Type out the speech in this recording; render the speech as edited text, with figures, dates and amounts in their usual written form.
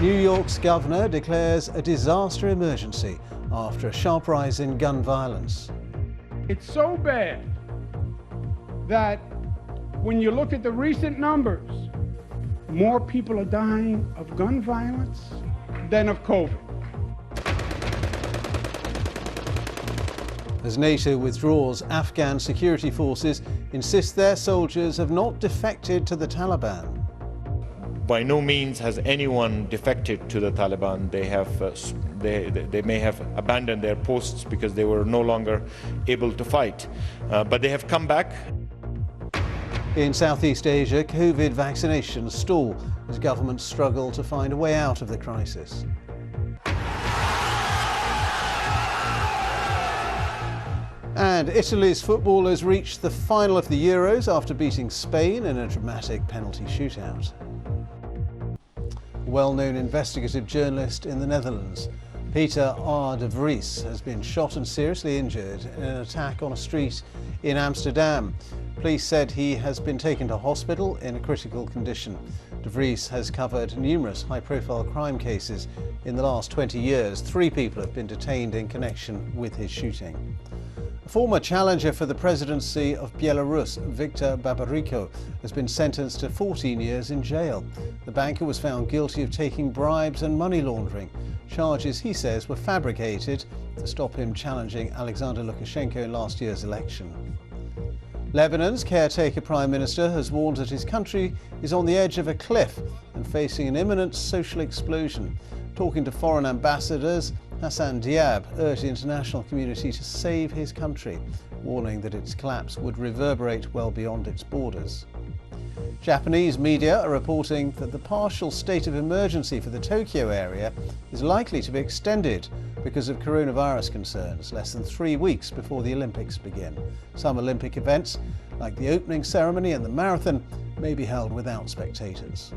New York's governor declares a disaster emergency after a sharp rise in gun violence. It's so bad that when you look at the recent numbers, more people are dying of gun violence than of COVID. As NATO withdraws, Afghan security forces insist their soldiers have not defected to the Taliban. By no means has anyone defected to the Taliban. They may have abandoned their posts because they were no longer able to fight, but they have come back. In Southeast Asia, Covid vaccinations stall as governments struggle to find a way out of the crisis. And Italy's footballers reached the final of the Euros after beating Spain in a dramatic penalty shootout. A well-known investigative journalist in the Netherlands, Peter R de Vries, has been shot and seriously injured in an attack on a street in Amsterdam. Police said he has been taken to hospital in a critical condition. De Vries has covered numerous high-profile crime cases in the last 20 years. 3 people have been detained in connection with his shooting. A former challenger for the presidency of Belarus, Victor Babaryko, has been sentenced to 14 years in jail. The banker was found guilty of taking bribes and money laundering, charges he says were fabricated to stop him challenging Alexander Lukashenko in last year's election. Lebanon's caretaker prime minister has warned that his country is on the edge of a cliff and facing an imminent social explosion. Talking to foreign ambassadors, Hassan Diab urged the international community to save his country, warning that its collapse would reverberate well beyond its borders. Japanese media are reporting that the partial state of emergency for the Tokyo area is likely to be extended because of coronavirus concerns, less than 3 weeks before the Olympics begin. Some Olympic events, like the opening ceremony and the marathon, may be held without spectators.